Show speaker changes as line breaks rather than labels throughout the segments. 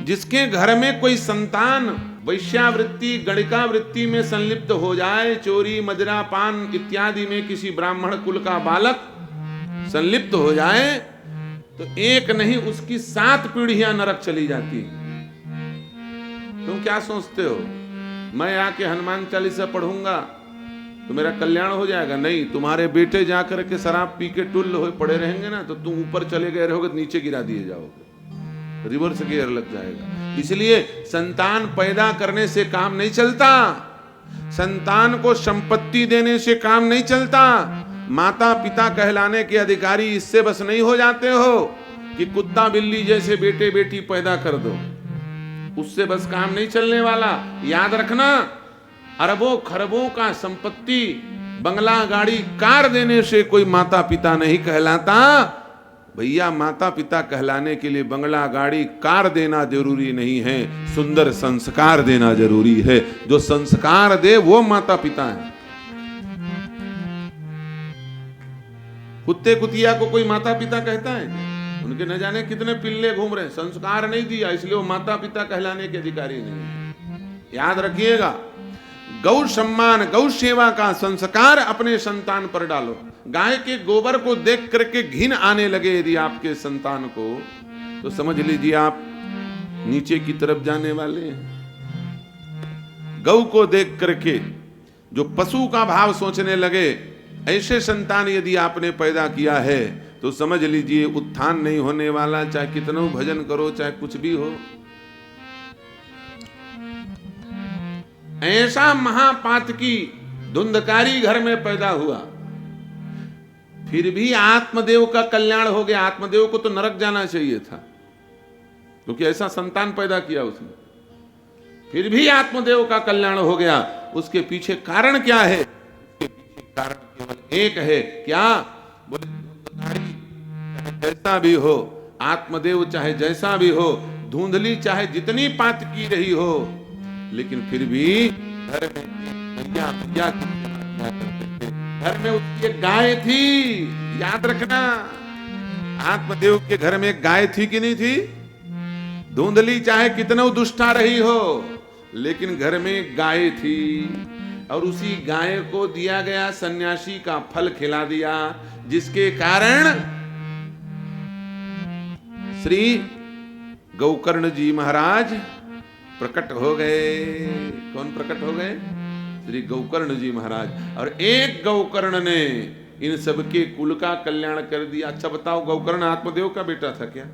जिसके घर में कोई संतान वैश्यावृत्ति गणिकावृत्ति में संलिप्त हो जाए, चोरी मदिरा पान इत्यादि में किसी ब्राह्मण कुल का बालक संलिप्त हो जाए, तो एक नहीं उसकी 7 पीढ़ियां नरक चली जाती। तुम क्या सोचते हो मैं आके हनुमान चालीसा पढ़ूंगा तो मेरा कल्याण हो जाएगा? नहीं, तुम्हारे बेटे जाकर के शराब पी के टुल्ल हो पड़े रहेंगे ना, तो तुम ऊपर चले गए रहोगे, नीचे गिरा दिए जाओगे, रिवर्स गियर लग जाएगा। इसलिए संतान पैदा करने से काम नहीं चलता, संतान को संपत्ति देने से काम नहीं चलता। माता पिता कहलाने के अधिकारी इससे बस नहीं हो जाते हो कि कुत्ता बिल्ली जैसे बेटे बेटी पैदा कर दो, उससे बस काम नहीं चलने वाला। याद रखना, अरबों खरबों का संपत्ति बंगला गाड़ी कार देने से कोई माता पिता नहीं कहलाता। भैया माता पिता कहलाने के लिए बंगला गाड़ी कार देना जरूरी नहीं है, सुंदर संस्कार देना जरूरी है। जो संस्कार दे वो माता पिता है। कुत्ते कुतिया को कोई माता पिता कहता है? उनके न जाने कितने पिल्ले घूम रहे, संस्कार नहीं दिया इसलिए वो माता पिता कहलाने के अधिकारी नहीं है। याद रखिएगा, गौ सम्मान गौ सेवा का संस्कार अपने संतान पर डालो। गाय के गोबर को देख करके घिन आने लगे यदि आपके संतान को, तो समझ लीजिए आप नीचे की तरफ जाने वाले हैं। गौ को देख करके जो पशु का भाव सोचने लगे, ऐसे संतान यदि आपने पैदा किया है तो समझ लीजिए उत्थान नहीं होने वाला, चाहे कितना भजन करो, चाहे कुछ भी हो। ऐसा महापातकी धुंधकारी घर में पैदा हुआ, फिर भी आत्मदेव का कल्याण हो गया। आत्मदेव को तो नरक जाना चाहिए था, क्योंकि ऐसा संतान पैदा किया उसने, फिर भी आत्मदेव का कल्याण हो गया। उसके पीछे कारण क्या है? उसके पीछे कारण केवल एक है, क्या? बोले जैसा भी हो, आत्मदेव चाहे जैसा भी हो, धुंधली चाहे जितनी पात की रही हो, लेकिन फिर भी घर में भैया भैया घर में उसकी एक गाय थी। याद रखना, आत्मदेव के घर में एक गाय थी कि नहीं थी? धुंधली चाहे कितना दुष्टा रही हो, लेकिन घर में एक गाय थी, और उसी गाय को दिया गया सन्यासी का फल खिला दिया, जिसके कारण श्री गौकर्ण जी महाराज प्रकट हो गए। कौन प्रकट हो गए? श्री गौकर्ण जी महाराज। और एक गौकर्ण ने इन सबके कुल का कल्याण कर दिया। अच्छा बताओ, गौकर्ण आत्मदेव का बेटा था क्या?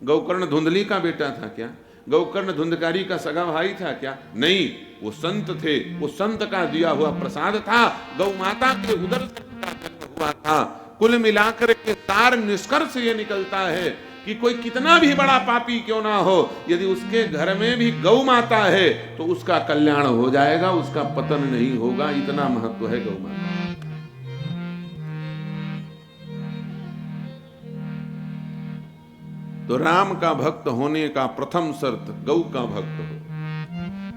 गौकर्ण धुंधली का बेटा था क्या? गौकर्ण धुंधकारी का सगा भाई था क्या? नहीं, वो संत थे, वो संत का दिया हुआ प्रसाद था, गौ माता के उदर से जन्म हुआ था। कुल मिलाकर के सार निष्कर्ष ये निकलता है कि कोई कितना भी बड़ा पापी क्यों ना हो, यदि उसके घर में भी गौ माता है तो उसका कल्याण हो जाएगा, उसका पतन नहीं होगा। इतना महत्व है गौ माता। तो राम का भक्त होने का प्रथम शर्त गौ का भक्त हो,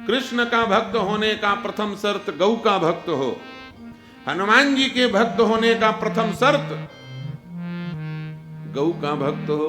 कृष्ण का भक्त होने का प्रथम शर्त गौ का भक्त हो, हनुमान जी के भक्त होने का प्रथम शर्त गौ का भक्त हो।